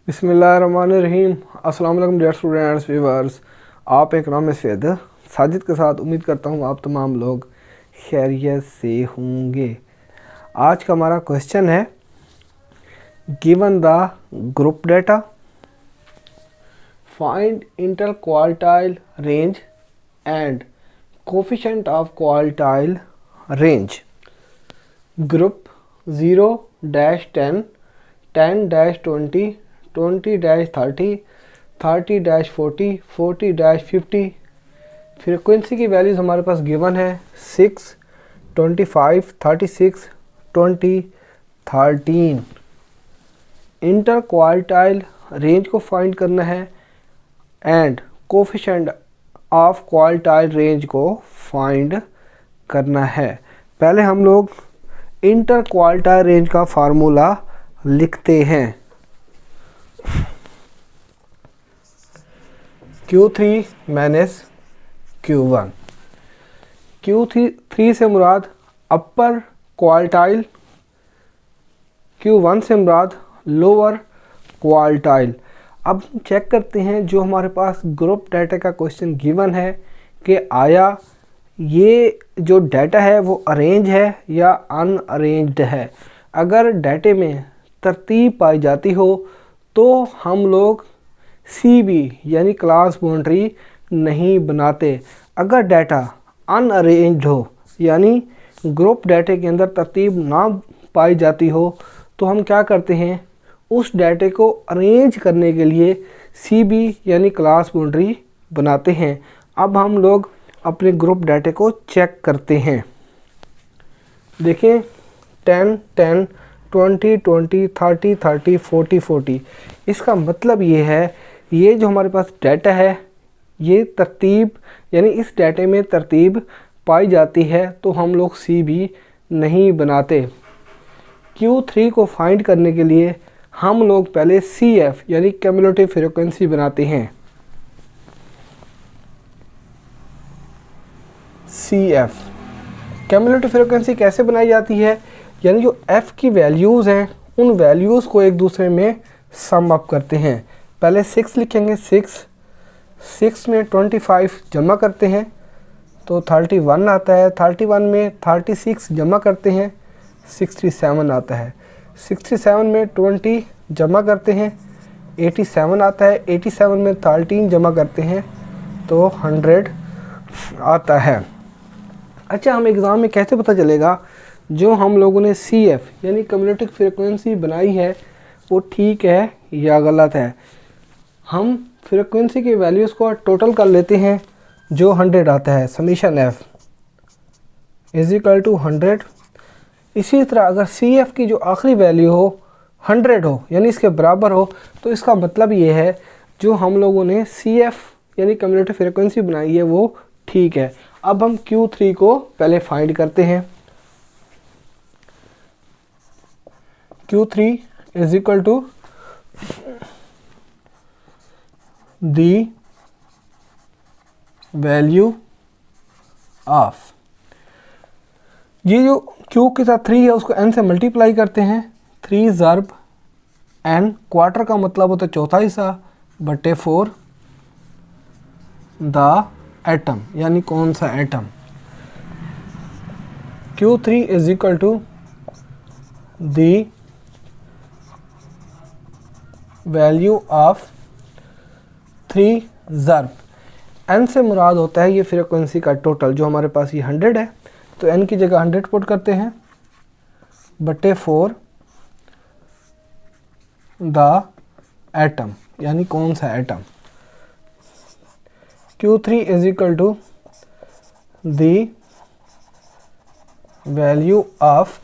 बिस्मिल्लाहिर्रहमानिर्रहीम। अस्सलाम वालेकुम डियर स्टूडेंट्स व्यूअर्स, आप इकराम सैयद साजिद के साथ उम्मीद करता हूँ आप तमाम लोग खैरियत से होंगे। आज का हमारा क्वेश्चन है, given the group data find inter quartile range and coefficient of quartile range. Group 0-10, 10-20, 20-30, 30-40, 40-50। Frequency की वैल्यूज़ हमारे पास गिवन है 6, 25, 36, 20, 13। इंटर क्वार्टाइल रेंज को फाइंड करना है and coefficient of quartile range को फाइंड करना है। पहले हम लोग इंटर क्वार्टाइल रेंज का फार्मूला लिखते हैं। Q3 minus Q1। Q3 से मुराद अपर क्वार्टाइल, Q1 से मुराद लोअर क्वार्टाइल। अब हम चेक करते हैं जो हमारे पास ग्रुप डाटा का क्वेश्चन गिवन है कि आया ये जो डाटा है वो अरेंज है या अनअरेंज्ड है। अगर डाटे में तरतीब पाई जाती हो तो हम लोग CB यानी क्लास बाउंड्री नहीं बनाते। अगर डाटा अनअरेंज्ड हो यानी ग्रुप डाटे के अंदर तरतीब ना पाई जाती हो तो हम क्या करते हैं, उस डाटे को अरेंज करने के लिए CB यानी क्लास बाउंड्री बनाते हैं। अब हम लोग अपने ग्रुप डाटे को चेक करते हैं। देखें 10, 10, 20, 20, 30, 30, 40, 40। इसका मतलब ये है, ये जो हमारे पास डाटा है ये तरतीब यानी इस डाटे में तरतीब पाई जाती है तो हम लोग CB नहीं बनाते। Q3 को फाइंड करने के लिए हम लोग पहले CF यानी क्यूमुलेटिव फ्रीक्वेंसी बनाते हैं। CF क्यूमुलेटिव फ्रीक्वेंसी कैसे बनाई जाती है, यानी जो F की वैल्यूज़ हैं उन वैल्यूज़ को एक दूसरे में सम अप करते हैं। पहले 6 लिखेंगे, 6 में 25 जमा करते हैं तो 31 आता है। 31 में 36 जमा करते हैं 67 आता है। 67 में 20 जमा करते हैं 87 आता है। 87 में 13 जमा करते हैं तो 100 आता है। अच्छा, हम एग्ज़ाम में कैसे पता चलेगा जो हम लोगों ने CF यानी क्यूमुलेटिव फ्रीक्वेंसी बनाई है वो ठीक है या गलत है। हम फ्रीक्वेंसी की वैल्यूज़ को टोटल कर लेते हैं जो 100 आता है। Summation F is equal to 100। इसी तरह अगर CF की जो आखिरी वैल्यू हो 100 हो यानी इसके बराबर हो तो इसका मतलब ये है जो हम लोगों ने CF यानी क्यूमुलेटिव फ्रीक्वेंसी बनाई है वो ठीक है। अब हम Q3 को पहले फाइंड करते हैं। Q3 is equal to the value of, ये जो Q के साथ 3 है उसको N से मल्टीप्लाई करते हैं। 3 ज़र्ब N, क्वार्टर का मतलब होता है चौथा हिस्सा, बटे 4 द एटम यानी कौन सा item. Q3 is equal to the value of 3 ज़र्ब N से मुराद होता है ये फ्रीक्वेंसी का टोटल। जो हमारे पास ये 100 है तो N की जगह 100 पुट करते हैं बटे 4 द एटम यानी कौन सा item. Q3 is equal to the value of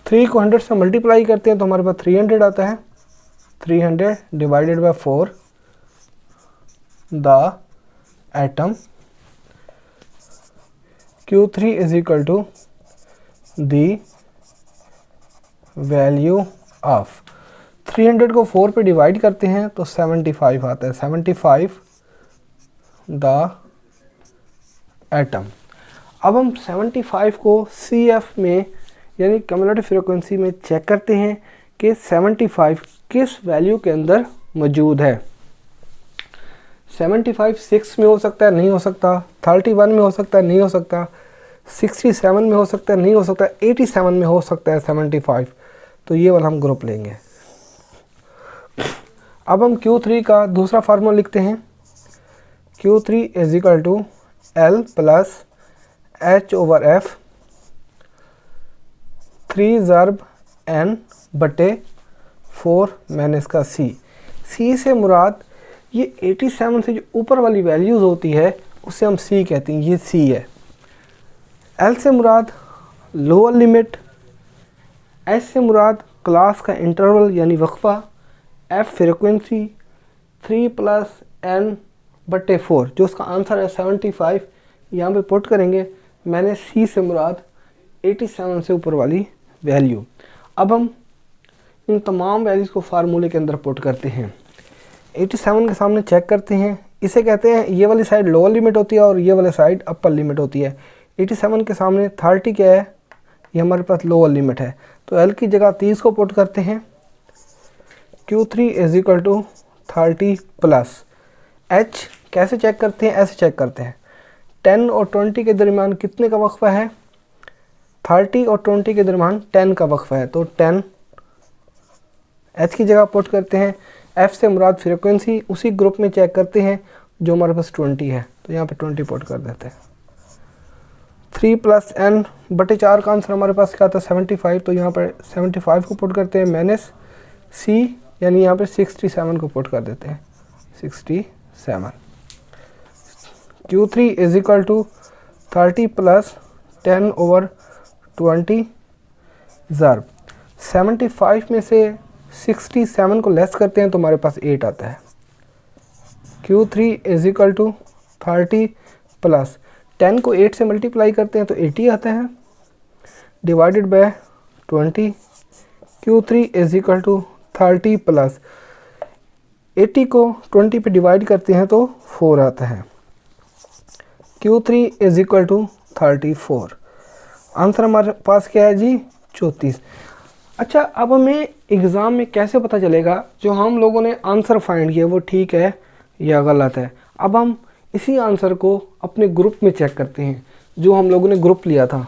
3 को 100 से मल्टीप्लाई करते हैं तो हमारे पास 300 आता है। 300 divided by 4 the item. Q3 is equal to the value of 300 को 4 पे डिवाइड करते हैं तो 75 आता है। 75 द एटम। अब हम 75 को CF में यानी क्यूमुलेटिव फ्रीक्वेंसी में चेक करते हैं कि 75 किस वैल्यू के अंदर मौजूद है। 75 6 में हो सकता है, नहीं हो सकता, 31 में हो सकता है, नहीं हो सकता, 67 में हो सकता है, नहीं हो सकता, 87 में हो सकता है 75। तो ये वाला हम ग्रुप लेंगे। अब हम Q3 का दूसरा फार्मूला लिखते हैं। Q3 is equal to L plus H/F 3 ज़रब N बटे 4 मैंने इसका C से मुराद ये 87 से जो ऊपर वाली वैल्यूज़ होती है उसे हम C कहते हैं, ये C है। L से मुराद लोअर लिमिट, H से मुराद क्लास का इंटरवल यानी वक्फा, F फ्रीक्वेंसी, 3 प्लस N बटे 4 जो उसका आंसर है 75 यहाँ पे पुट करेंगे। मैंने C से मुराद 87 से ऊपर वाली वैल्यू। अब हम इन तमाम वैल्यूज़ को फार्मूले के अंदर पुट करते हैं। 87 के सामने चेक करते हैं, इसे कहते हैं ये वाली साइड लोअर लिमिट होती है और ये वाली साइड अपर लिमिट होती है। 87 के सामने 30 क्या है, ये हमारे पास लोअर लिमिट है, तो L की जगह 30 को पुट करते हैं। Q3 is equal to 30 plus H कैसे चेक करते हैं, ऐसे चेक करते हैं। 10 और 20 के दरमियान कितने का वक्फा है, 30 और 20 के दरमियान 10 का वक्फा है, तो 10 H की जगह पुट करते हैं। F से मुराद फ्रीक्वेंसी, उसी ग्रुप में चेक करते हैं जो हमारे पास 20 है, तो यहाँ पे 20 पुट कर देते हैं। 3 प्लस N बटे 4 का आंसर हमारे पास क्या था 75, तो यहाँ पर 75 को पुट करते हैं माइनस C यानी यहाँ पे 67 को पुट कर देते हैं 67। Q3 is equal to 30 plus 10/20 ज़रब 75 में से 67 को लेस करते हैं तो हमारे पास 8 आता है। Q3 is equal to 30 plus 10 को 8 से मल्टीप्लाई करते हैं तो 80 आता है, divided by 20। Q3 is equal to 30 plus 80 को 20 पे डिवाइड करते हैं तो 4 आता है। Q3 is equal to 34। Answer हमारे पास क्या है जी 34। अच्छा, अब हमें एग्ज़ाम में कैसे पता चलेगा जो हम लोगों ने आंसर फाइंड किया वो ठीक है या गलत है। अब हम इसी आंसर को अपने ग्रुप में चेक करते हैं जो हम लोगों ने ग्रुप लिया था।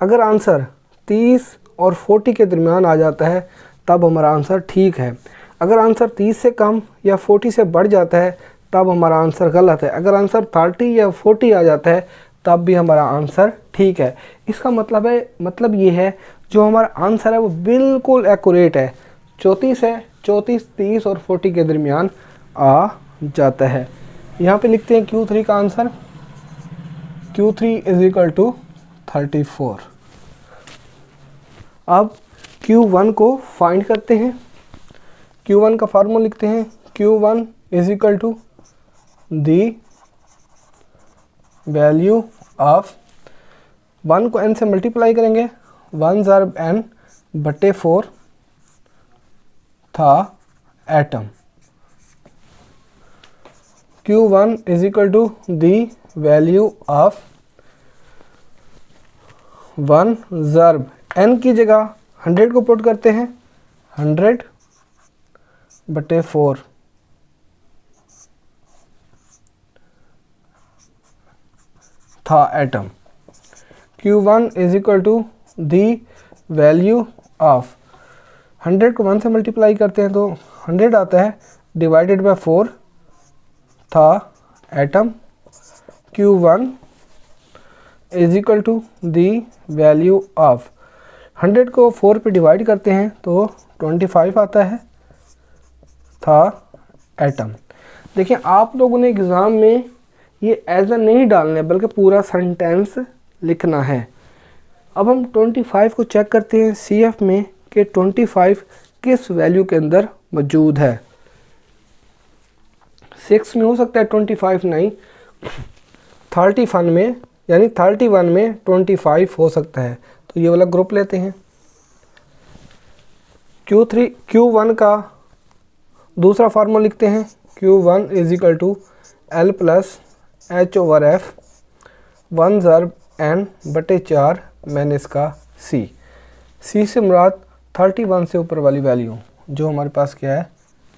अगर आंसर 30 और 40 के दरमियान आ जाता है तब हमारा आंसर ठीक है। अगर आंसर 30 से कम या 40 से बढ़ जाता है तब हमारा आंसर गलत है। अगर आंसर 30 या 40 आ जाता है तब भी हमारा आंसर ठीक है। इसका मतलब ये है जो हमारा आंसर है वो बिल्कुल एक्यूरेट है। 34 है, 34, 30 और 40 के दरमियान आ जाता है। यहाँ पे लिखते हैं Q3 का answer, Q3 is equal to 34। अब Q1 को फाइंड करते हैं। Q1 का फार्मूला लिखते हैं, Q1 is equal to the value of 1 को n से मल्टीप्लाई करेंगे, 1 ज़रब n बटे 4 था item. Q1 is equal to the value of 1 ज़रब n की जगह 100 को पुट करते हैं, 100 बटे 4 था item. Q1 is equal to the value of 100 को 1 से मल्टीप्लाई करते हैं तो 100 आता है, डिवाइडेड बाय 4 था item. Q1 is equal to the value of 100 को 4 पे डिवाइड करते हैं तो 25 आता है, था एटम। देखिए, आप लोगों ने एग्ज़ाम में ये एज अ नहीं डालना है बल्कि पूरा सेंटेंस लिखना है। अब हम 25 को चेक करते हैं CF में कि 25 किस वैल्यू के अंदर मौजूद है। 6 में हो सकता है 25 नहीं, 31 में यानी 31 में 25 हो सकता है, तो ये वाला ग्रुप लेते हैं। Q1 का दूसरा फार्मूला लिखते हैं, Q1 is equal to L plus H/F 1 ज़रब n/4 माइनस का c। c से मुराद 31 से ऊपर वाली वैल्यू जो हमारे पास क्या है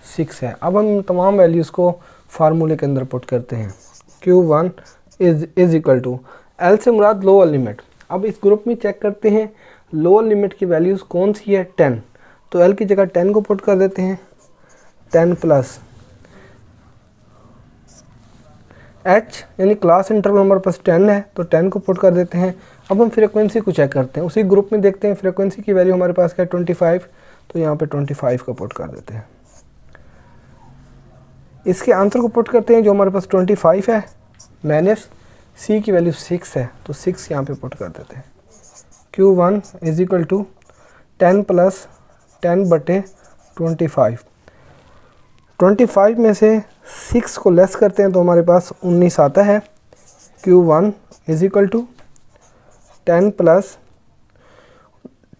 6 है। अब हम तमाम वैल्यूज़ को फार्मूले के अंदर पुट करते हैं। Q1 is equal to L से मुराद लोअर लिमिट। अब इस ग्रुप में चेक करते हैं लोअर लिमिट की वैल्यूज़ कौन सी है 10, तो L की जगह 10 को पुट कर देते हैं। 10 प्लस h यानी क्लास इंटरवल हमारे पास 10 है तो 10 को पुट कर देते हैं। अब हम फ्रीक्वेंसी को चेक करते हैं, उसी ग्रुप में देखते हैं फ्रीक्वेंसी की वैल्यू हमारे पास क्या है 25, तो यहाँ पे 25 को पुट कर देते हैं। इसके आंसर को पुट करते हैं जो हमारे पास 25 है माइनस c की वैल्यू 6 है तो 6 यहाँ पे पुट कर देते हैं। Q1 is equal to 10 plus 10/25। 25 में से 6 को लेस करते हैं तो हमारे पास 19 आता है। Q1 is equal to 10 plus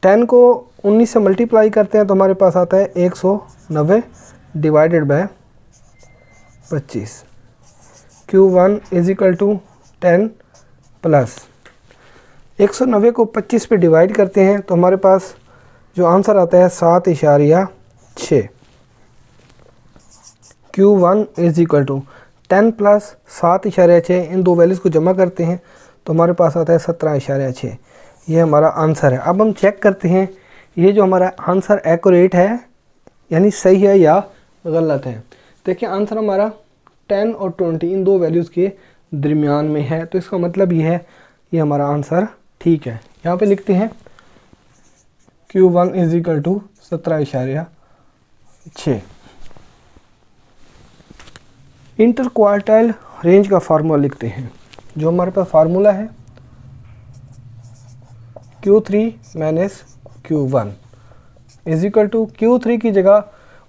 10 को 19 से मल्टीप्लाई करते हैं तो हमारे पास आता है 190 divided by 25। Q1 is equal to 10 plus 190 को 25 पे डिवाइड करते हैं तो हमारे पास जो आंसर आता है 7.6। Q1 is equal to 10 plus 7.6, इन दो वैल्यूज़ को जमा करते हैं तो हमारे पास आता है 17.6। ये हमारा आंसर है। अब हम चेक करते हैं ये जो हमारा आंसर एक्यूरेट है यानी सही है या गलत है। देखिए आंसर हमारा 10 और 20 इन दो वैल्यूज़ के दरमियान में है, तो इसका मतलब ये है ये हमारा आंसर ठीक है। यहाँ पे लिखते हैं Q1 is equal to 17.6। Inter quartile range का फार्मूला लिखते हैं। जो हमारे पास फार्मूला है Q3 minus Q1 is equal to Q3 की जगह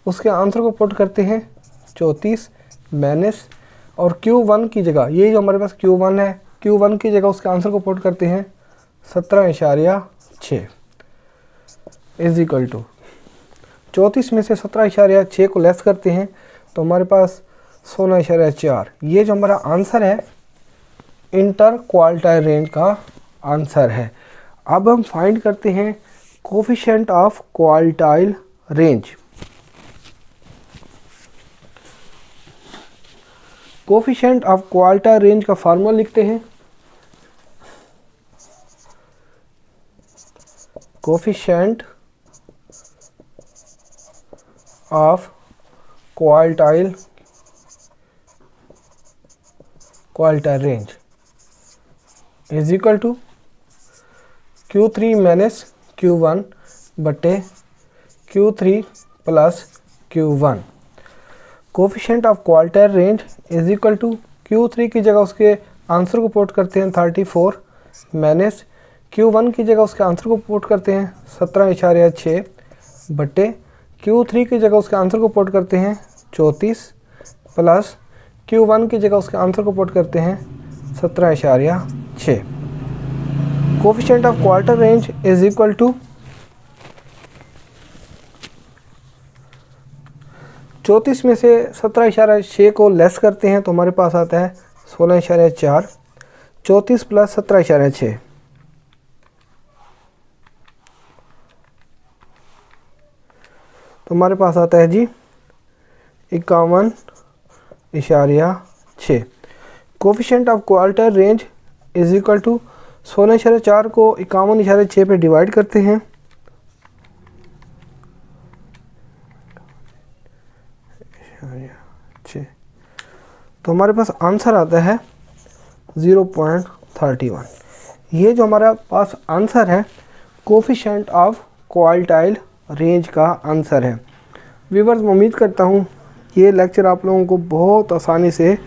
उसके आंसर को पुट करते हैं 34 माइनस और Q1 की जगह ये जो हमारे पास Q1 है Q1 की जगह उसके आंसर को पुट करते हैं 17.6 इज इक्वल टू 34 में से 17.6 को लेस करते हैं तो हमारे पास 16.4। ये जो हमारा आंसर है इंटर क्वार्टाइल रेंज का आंसर है। अब हम फाइंड करते हैं coefficient of quartile range. Coefficient of quartile range का फार्मूला लिखते हैं। Coefficient of quartile range is equal to Q3 minus Q1 बटे Q3 plus Q1। Coefficient of quartile range is equal to Q3 की जगह उसके answer को put करते हैं 34 माइनस Q1 की जगह उसके आंसर को पुट करते हैं 17.6 बटे Q3 की जगह उसके आंसर को पुट करते हैं 34 प्लस Q1 की जगह उसके आंसर को पुट करते हैं 17.6। Coefficient of quartile range is equal to 34 में से 17.6 को लेस करते हैं तो हमारे पास आता है 16.4। 34 प्लस 17.6 तो हमारे पास आता है जी 51.6। Coefficient of quartile range is equal to 16.4 को 51.6 पे डिवाइड करते हैं तो हमारे पास आंसर आता है 0.31। ये जो हमारा पास आंसर है कोफिशिएंट ऑफ क्वार्टाइल रेंज का आंसर है। व्यूअर्स मैं उम्मीद करता हूँ ये लेक्चर आप लोगों को बहुत आसानी से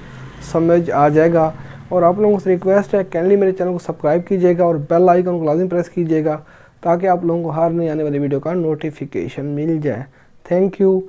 समझ आ जाएगा और आप लोगों से रिक्वेस्ट है काइंडली मेरे चैनल को सब्सक्राइब कीजिएगा और बेल आइकन को लाजिम प्रेस कीजिएगा ताकि आप लोगों को हर नई आने वाली वीडियो का नोटिफिकेशन मिल जाए। Thank you.